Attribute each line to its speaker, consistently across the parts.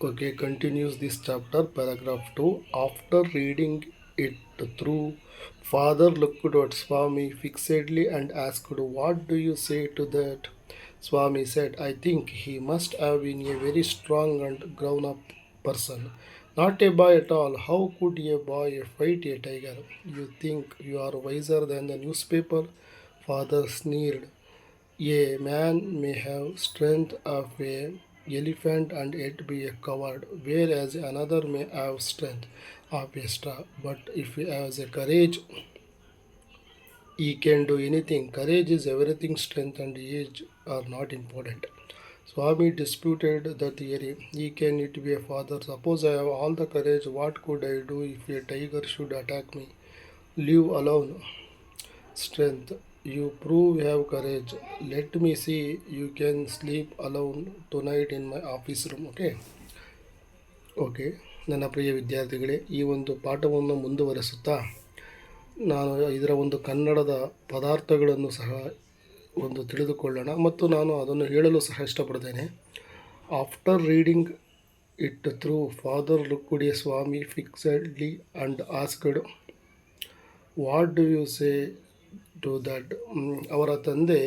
Speaker 1: Okay, continues this chapter, paragraph 2. After reading it through, father looked at Swami fixedly and asked, "What do you say to that?" Swami said, "I think he must have been a very strong and grown up person. Not a boy at all. How could a boy fight a tiger? You think you are wiser than the newspaper?" Father sneered. A man may have strength of a elephant and yet be a coward, whereas another may have strength of a straw. But if he has a courage, he can do anything. Courage is everything. Strength and age are not important. Swami disputed the theory. He can it be a father. Suppose I have all the courage, what could I do if a tiger should attack me? Leave alone strength. You prove you have courage. Let me see you can sleep alone tonight in my office room. Okay ನನ್ನ ಪ್ರಿಯ ವಿದ್ಯಾರ್ಥಿಗಳೇ, ಈ ಒಂದು ಪಾಠವನ್ನು ಮುಂದುವರೆಸುತ್ತಾ ನಾನು ಇದರ ಒಂದು ಕನ್ನಡದ ಪದಾರ್ಥಗಳನ್ನು ಸಹ ಒಂದು ತಿಳಿದುಕೊಳ್ಳೋಣ ಮತ್ತು ನಾನು ಅದನ್ನು ಹೇಳಲು ಸಹ ಇಷ್ಟಪಡ್ತೇನೆ. After reading it through father looked a Swami fixedly and asked, what do you say to that. ಅವರ ತಂದೆ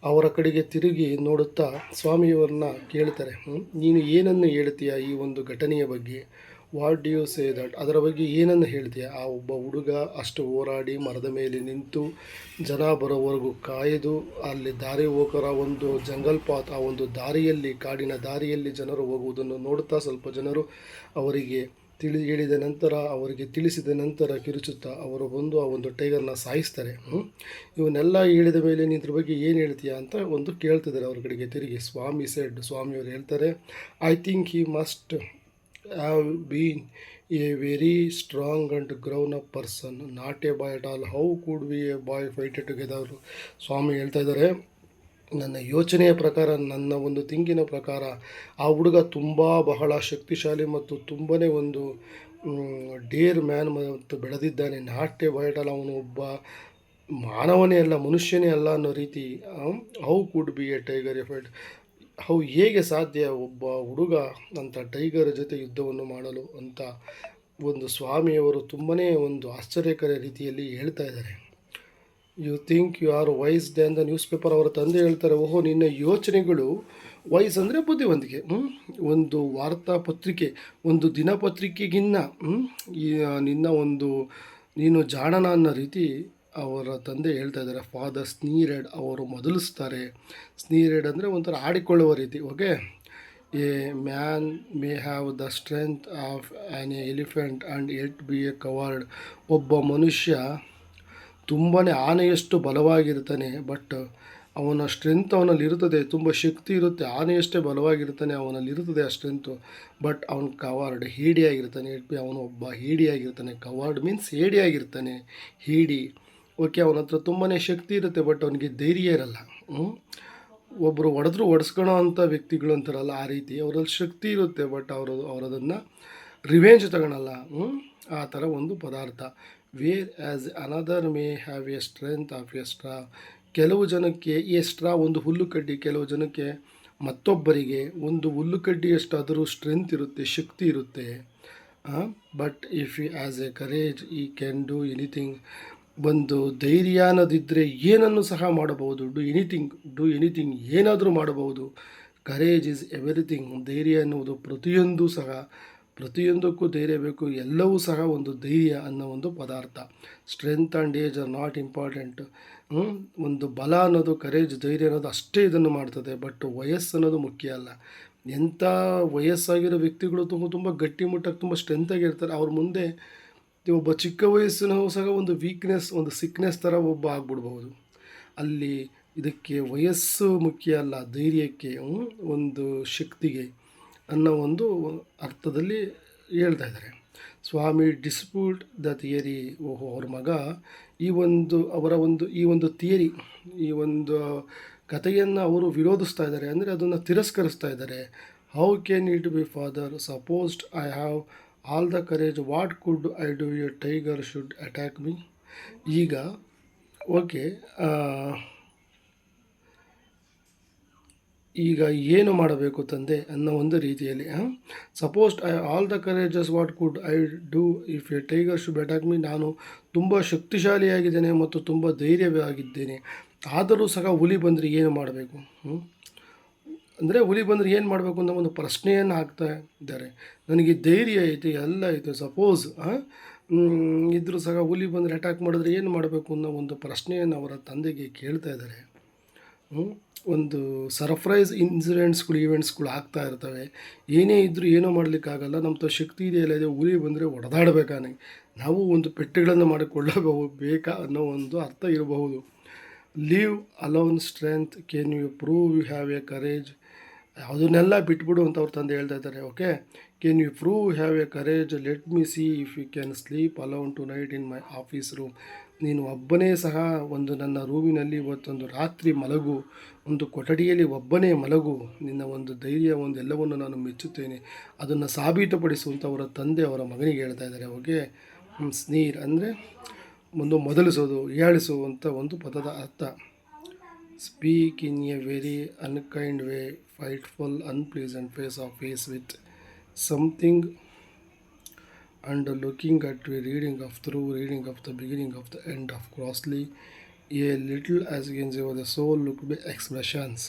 Speaker 1: ಅವರ ಕಡೆಗೆ ತಿರುಗಿ ನೋಡುತ್ತಾ ಸ್ವಾಮಿಯವರನ್ನ ಕೇಳ್ತಾರೆ, ನೀನು ಏನನ್ನು ಹೇಳ್ತೀಯ ಈ ಒಂದು ಘಟನೆಯ ಬಗ್ಗೆ? What do you say that, ಅದರ ಬಗ್ಗೆ ಏನನ್ನು ಹೇಳ್ತೀಯ? ಆ ಒಬ್ಬ ಹುಡುಗ ಅಷ್ಟು ಹೋರಾಡಿ ಮರದ ಮೇಲೆ ನಿಂತು ಜನ ಬರೋವರೆಗೂ ಕಾಯ್ದು ಅಲ್ಲಿ ದಾರಿ ಹೋಗೋರ ಒಂದು ಜಂಗಲ್ ಪಾತ್, ಆ ಒಂದು ದಾರಿಯಲ್ಲಿ ಕಾಡಿನ ದಾರಿಯಲ್ಲಿ ಜನರು ಹೋಗುವುದನ್ನು ನೋಡುತ್ತಾ ಸ್ವಲ್ಪ ಜನರು ಅವರಿಗೆ ಹೇಳಿದ ನಂತರ ಅವರಿಗೆ ತಿಳಿಸಿದ ನಂತರ ಕಿರುಚುತ್ತಾ ಅವರು ಬಂದು ಆ ಒಂದು ಟೈಗರ್ನ ಸಾಯಿಸ್ತಾರೆ. ಇವನ್ನೆಲ್ಲ ಹೇಳಿದ ಮೇಲೆ ನೀನು ಇದ್ರ ಬಗ್ಗೆ ಏನು ಹೇಳ್ತೀಯ ಅಂತ ಒಂದು ಕೇಳ್ತಿದ್ದಾರೆ ಅವ್ರ ಕಡೆಗೆ ತಿರುಗಿ. ಸ್ವಾಮಿಯವರು ಹೇಳ್ತಾರೆ, I think he must have been a very strong and grown up person, not a boy at all. How could be a boy fight together. Swami ಹೇಳ್ತಾ ಇದ್ದಾರೆ, ನನ್ನ ಯೋಚನೆಯ ಪ್ರಕಾರ, ನನ್ನ ಒಂದು ತಿಂಗಿನ ಪ್ರಕಾರ ಆ ಹುಡುಗ ತುಂಬ ಬಹಳ ಶಕ್ತಿಶಾಲಿ ಮತ್ತು ತುಂಬಾ ಒಂದು ಡೇರ್ ಮ್ಯಾನ್ ಮತ್ತು ಬೆಳೆದಿದ್ದಾನೆ. ನಾಟ್ಯ ಬಯಟಲ್ಲ, ಅವನು ಒಬ್ಬ ಮಾನವನೇ ಅಲ್ಲ, ಮನುಷ್ಯನೇ ಅಲ್ಲ ಅನ್ನೋ ರೀತಿ. How could be A tiger A fight, ಹೇಗೆ ಸಾಧ್ಯ ಒಬ್ಬ ಹುಡುಗ ಅಂತ ಟೈಗರ್ ಜೊತೆ ಯುದ್ಧವನ್ನು ಮಾಡಲು ಅಂತ ಒಂದು ಸ್ವಾಮಿಯವರು ತುಂಬಾ ಒಂದು ಆಶ್ಚರ್ಯಕರ ರೀತಿಯಲ್ಲಿ ಹೇಳ್ತಾ ಇದ್ದಾರೆ. You think you are wise than the newspaper. ಅವರ ತಂದೆ ಹೇಳ್ತಾರೆ, ಓಹೋ ನಿನ್ನ ಯೋಚನೆಗಳು, ವೈಸ್ ಅಂದರೆ ಬುದ್ಧಿವಂತಿಕೆ, ಒಂದು ವಾರ್ತಾಪತ್ರಿಕೆ, ಒಂದು ದಿನಪತ್ರಿಕೆಗಿನ್ನ ನಿನ್ನ ಒಂದು ನೀನು ಜಾಣನ ಅನ್ನೋ ರೀತಿ ಅವರ ತಂದೆ ಹೇಳ್ತಾ ಇದ್ದಾರೆ. ಫಾದರ್ ಸ್ನೀರೆಡ್, ಅವರು ಮೊದಲಿಸ್ತಾರೆ. ಸ್ನೀರೆಡ್ ಅಂದರೆ ಒಂಥರ ಆಡಿಕೊಳ್ಳುವ ರೀತಿ. Okay, A man may have the strength of an elephant and at B A covered. ಒಬ್ಬ ಮನುಷ್ಯ ತುಂಬಾ ಆನೆಯಷ್ಟು ಬಲವಾಗಿರ್ತಾನೆ, ಬಟ್ ಅವನ ಸ್ಟ್ರೆಂತ್ ಅವನಲ್ಲಿರುತ್ತದೆ, ತುಂಬ ಶಕ್ತಿ ಇರುತ್ತೆ, ಆನೆಯಷ್ಟೇ ಬಲವಾಗಿರ್ತಾನೆ, ಅವನಲ್ಲಿರುತ್ತದೆ ಆ ಸ್ಟ್ರೆಂತು. ಬಟ್ ಅವನು ಕವರ್ಡ್, ಹೇಡಿಯಾಗಿರ್ತಾನೆ. ಅವನು ಒಬ್ಬ ಹೇಡಿಯಾಗಿರ್ತಾನೆ. ಕವರ್ಡ್ ಮೀನ್ಸ್ ಹೇಡಿಯಾಗಿರ್ತಾನೆ, ಹೇಡಿ. ಓಕೆ, ಅವನ ಹತ್ರ ತುಂಬಾ ಶಕ್ತಿ ಇರುತ್ತೆ, ಬಟ್ ಅವನಿಗೆ ಧೈರ್ಯ ಇರಲ್ಲ. ಒಬ್ಬರು ಹೊಡೆದ್ರೂ ಹೊಡೆಸ್ಕೊಳೋ ಅಂಥ ವ್ಯಕ್ತಿಗಳು ಅಂತಾರಲ್ಲ, ಆ ರೀತಿ ಅವರಲ್ಲಿ ಶಕ್ತಿ ಇರುತ್ತೆ, ಬಟ್ ಅವರದನ್ನು ರಿವೆಂಜ್ ತಗೊಳಲ್ಲ. ಆ ಥರ ಒಂದು ಪದಾರ್ಥ. Where as another may have a strength of a straw. ಕೆಲವು ಜನಕ್ಕೆ ಎ ಸ್ಟ್ರಾ ಒಂದು ಹುಲ್ಲುಕಡ್ಡಿ, ಕೆಲವು ಜನಕ್ಕೆ ಮತ್ತೊಬ್ಬರಿಗೆ ಒಂದು ಹುಲ್ಲುಕಡ್ಡಿಯಷ್ಟಾದರೂ ಸ್ಟ್ರೆಂತ್ ಇರುತ್ತೆ, ಶಕ್ತಿ ಇರುತ್ತೆ. But if you has a courage ಈ ಕ್ಯಾನ್ ಡೂ ಎನಿಥಿಂಗ್. ಒಂದು ಧೈರ್ಯ ಅನ್ನೋದಿದ್ದರೆ ಏನನ್ನು ಸಹ ಮಾಡಬಹುದು. ಡೂ ಎನಿಥಿಂಗ್, ಏನಾದರೂ ಮಾಡಬಹುದು. Courage is everything. ಧೈರ್ಯ ಎನ್ನುವುದು ಪ್ರತಿಯೊಂದಕ್ಕೂ ಧೈರ್ಯ ಬೇಕು. ಎಲ್ಲವೂ ಸಹ ಒಂದು ಧೈರ್ಯ ಅನ್ನೋ ಒಂದು ಪದಾರ್ಥ. Strength and age are not important. ಒಂದು ಬಲ ಅನ್ನೋದು, ಕರೇಜ್, ಧೈರ್ಯ ಅನ್ನೋದು ಅಷ್ಟೇ ಇದನ್ನು ಮಾಡ್ತದೆ, ಬಟ್ ವಯಸ್ಸು ಅನ್ನೋದು ಮುಖ್ಯ ಅಲ್ಲ. ಎಂಥ ವಯಸ್ಸಾಗಿರೋ ವ್ಯಕ್ತಿಗಳು ತುಂಬ ಗಟ್ಟಿಮುಟ್ಟಾಗಿ ತುಂಬ ಸ್ಟ್ರೆಂತಾಗಿರ್ತಾರೆ, ಅವ್ರ ಮುಂದೆ ಒಬ್ಬ ಚಿಕ್ಕ ವಯಸ್ಸಿನವು ಸಹ ಒಂದು ವೀಕ್ನೆಸ್, ಒಂದು ಸಿಕ್ನೆಸ್ ಥರ ಒಬ್ಬ ಆಗ್ಬಿಡ್ಬಹುದು. ಅಲ್ಲಿ ಇದಕ್ಕೆ ವಯಸ್ಸು ಮುಖ್ಯ ಅಲ್ಲ, ಧೈರ್ಯಕ್ಕೆ, ಒಂದು ಶಕ್ತಿಗೆ ಅನ್ನೋ ಒಂದು ಅರ್ಥದಲ್ಲಿ ಹೇಳ್ತಾ ಇದ್ದಾರೆ. ಸ್ವಾಮಿ ಡಿಸ್ಪ್ಯೂಟ್ ದ ಥಿಯರಿ. ಅವ್ರ ಮಗ ಈ ಒಂದು ಥಿಯರಿ, ಈ ಒಂದು ಕಥೆಯನ್ನು ಅವರು ವಿರೋಧಿಸ್ತಾ ಇದ್ದಾರೆ, ಅಂದರೆ ಅದನ್ನು ತಿರಸ್ಕರಿಸ್ತಾ ಇದ್ದಾರೆ. How can it be father, supposed I have all the courage, what could I do A tiger should attack me. ಈಗ ಓಕೆ, ಈಗ ಏನು ಮಾಡಬೇಕು ತಂದೆ ಅನ್ನೋ ಒಂದು ರೀತಿಯಲ್ಲಿ suppose I all the courageous what could I do if A tiger should attack me. ನಾನು ತುಂಬ ಶಕ್ತಿಶಾಲಿಯಾಗಿದ್ದೇನೆ ಮತ್ತು ತುಂಬ ಧೈರ್ಯವಾಗಿದ್ದೇನೆ, ಆದರೂ ಸಹ ಹುಲಿ ಬಂದರೆ ಏನು ಮಾಡಬೇಕು? ಅಂದರೆ ಹುಲಿ ಬಂದರೆ ಏನು ಮಾಡಬೇಕು ಅನ್ನೋ ಒಂದು ಪ್ರಶ್ನೆಯನ್ನು ಹಾಕ್ತಾ ಇದ್ದಾರೆ. ನನಗೆ ಧೈರ್ಯ ಐತೆ, ಎಲ್ಲ ಐತೆ, ಸಪೋಸ್ ಇದ್ದರೂ ಸಹ ಹುಲಿ ಬಂದರೆ ಅಟ್ಯಾಕ್ ಮಾಡಿದ್ರೆ ಏನು ಮಾಡಬೇಕು ಅನ್ನೋ ಒಂದು ಪ್ರಶ್ನೆಯನ್ನು ಅವರ ತಂದೆಗೆ ಕೇಳ್ತಾ ಇದ್ದಾರೆ. ಒಂದು ಸರ್ಪ್ರೈಸ್ ಇನ್ಸಿಡೆಂಟ್ಸ್ಗಳು, ಈವೆಂಟ್ಸ್ಗಳು ಆಗ್ತಾ ಇರ್ತವೆ. ಏನೇ ಇದ್ದರೂ ಏನೋ ಮಾಡಲಿಕ್ಕಾಗಲ್ಲ, ನಮ್ಮ ಶಕ್ತಿ ಇದೆಯಲ್ಲ, ಇದೆ ಹುಲಿ ಬಂದರೆ ಹೊಡೆದಾಡಬೇಕಾನೆ, ನಾವು ಒಂದು ಪೆಟ್ಟುಗಳನ್ನು ಮಾಡಿಕೊಳ್ಳಬಹುದು ಬೇಕಾ ಅನ್ನೋ ಒಂದು ಅರ್ಥ ಇರಬಹುದು. Leave alone strength, can you prove you have a courage. ಅದನ್ನೆಲ್ಲ ಬಿಟ್ಬಿಡು ಅಂತ ಅವ್ರ ತಂದೆ ಹೇಳ್ತಾ ಇದ್ದಾರೆ. Okay, can you prove have a courage, let me see if you can sleep alone tonight in my office room. ನೀನು ಒಬ್ಬನೇ ಸಹ ಒಂದು ನನ್ನ ರೂಮಿನಲ್ಲಿ ಇವತ್ತೊಂದು ರಾತ್ರಿ ಮಲಗು, ಒಂದು ಕೊಠಡಿಯಲ್ಲಿ ಒಬ್ಬನೇ ಮಲಗು, ನಿನ್ನ ಒಂದು ಧೈರ್ಯ ಒಂದು ಎಲ್ಲವನ್ನು ನಾನು ಮೆಚ್ಚುತ್ತೇನೆ, ಅದನ್ನು ಸಾಬೀತುಪಡಿಸುವಂಥ ಅವರ ತಂದೆ ಅವರ ಮಗನಿಗೆ ಹೇಳ್ತಾ ಇದ್ದಾರೆ. ಓಕೆ, ಸ್ನೀರ್ ಅಂದರೆ ಒಂದು ಮೊದಲಿಸೋದು, ಹೀಯಾಳಿಸುವಂಥ ಒಂದು ಪದದ ಅರ್ಥ. Speak in a very unkind way, spiteful unpleasant face of face with something, and looking at a reading of through reading of the beginning of the end of grossly a little as against the soul look by expressions.